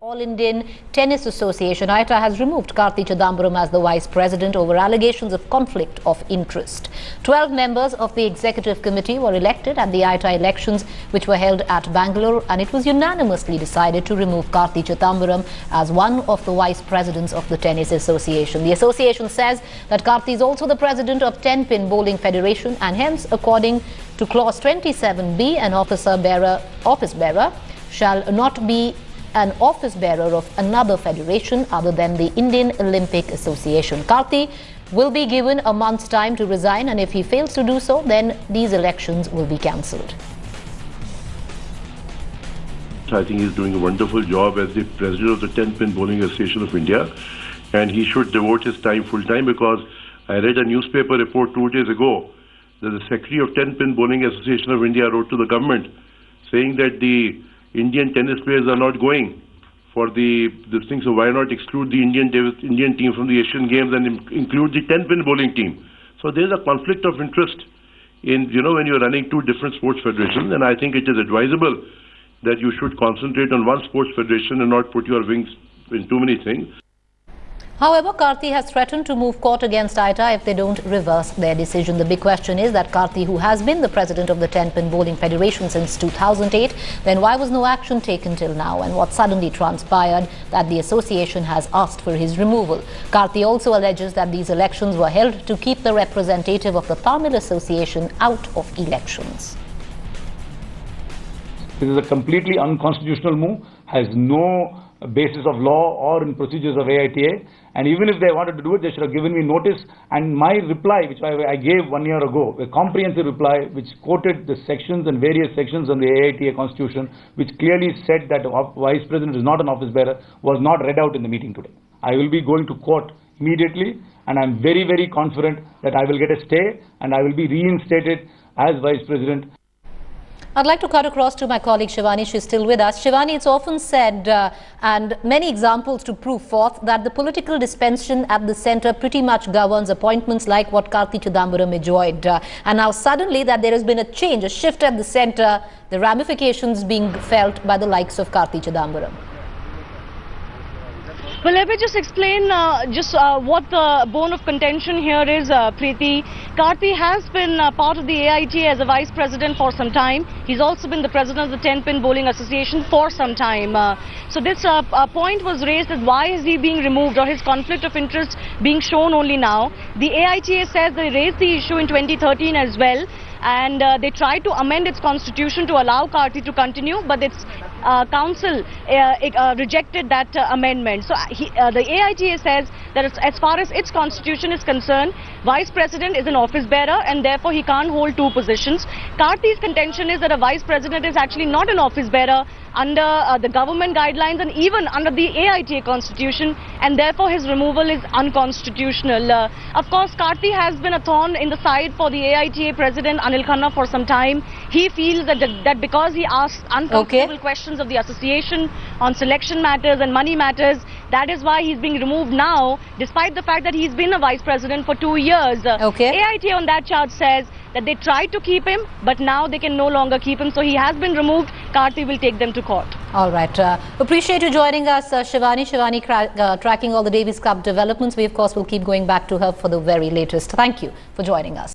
All Indian Tennis Association, ITA, has removed Karthi Chidambaram as the vice president over allegations of conflict of interest. 12 members of the executive committee were elected at the ITA elections, which were held at Bangalore, and it was unanimously decided to remove Karthi Chidambaram as one of the vice presidents of the Tennis Association. The association says that Karthi is also the president of 10-pin Bowling Federation, and hence, according to clause 27B, an office bearer shall not be an office bearer of another federation other than the Indian Olympic Association. Karthi will be given a month's time to resign, and if he fails to do so, then these elections will be cancelled. I think he's doing a wonderful job as the president of the 10-pin Bowling Association of India, and he should devote his time full time, because I read a newspaper report 2 days ago that the secretary of 10-pin Bowling Association of India wrote to the government saying that the Indian tennis players are not going for this thing, so why not exclude the Indian team from the Asian Games and include the 10-pin bowling team? So there is a conflict of interest in, when you're running two different sports federations, and I think it is advisable that you should concentrate on one sports federation and not put your wings in too many things. However, Karthi has threatened to move court against ITA if they don't reverse their decision. The big question is that Karthi, who has been the president of the 10-pin Bowling Federation since 2008, then why was no action taken till now, and what suddenly transpired that the association has asked for his removal? Karthi also alleges that these elections were held to keep the representative of the Tamil Association out of elections. This is a completely unconstitutional move, has no basis of law or in procedures of AITA, and even if they wanted to do it, they should have given me notice. And my reply, which I gave 1 year ago, a comprehensive reply which quoted the sections and various sections on the AITA constitution, which clearly said that vice president is not an office bearer, was not read out in the meeting today. I will be going to court immediately, and I'm very, very confident that I will get a stay and I will be reinstated as vice president. I'd like to cut across to my colleague Shivani. She's still with us. Shivani, it's often said, and many examples to prove forth, that the political dispensation at the centre pretty much governs appointments like what Karthi Chidambaram enjoyed. And now suddenly that there has been a change, a shift at the centre, the ramifications being felt by the likes of Karthi Chidambaram. Well, let me just explain what the bone of contention here is, Preeti. Karthi has been part of the AITA as a vice president for some time. He's also been the president of the 10-pin Bowling Association for some time. So this point was raised that why is he being removed, or his conflict of interest being shown only now. The AITA says they raised the issue in 2013 as well, and they tried to amend its constitution to allow Karthi to continue, but its council rejected that amendment. So the AITA says that as far as its constitution is concerned, vice president is an office bearer and therefore he can't hold two positions. Karthi's contention is that a vice president is actually not an office bearer under the government guidelines and even under the AITA constitution, and therefore his removal is unconstitutional. Of course, Karthi has been a thorn in the side for the AITA president Anil Khanna for some time. He feels that because he asked uncomfortable questions of the association on selection matters and money matters, that is why he's being removed now, despite the fact that he's been a vice president for 2 years. AITA on that charge says that they tried to keep him, but now they can no longer keep him. So he has been removed. Karthi will take them to court. All right. Appreciate you joining us, Shivani. Shivani tracking all the Davis Cup developments. We, of course, will keep going back to her for the very latest. Thank you for joining us.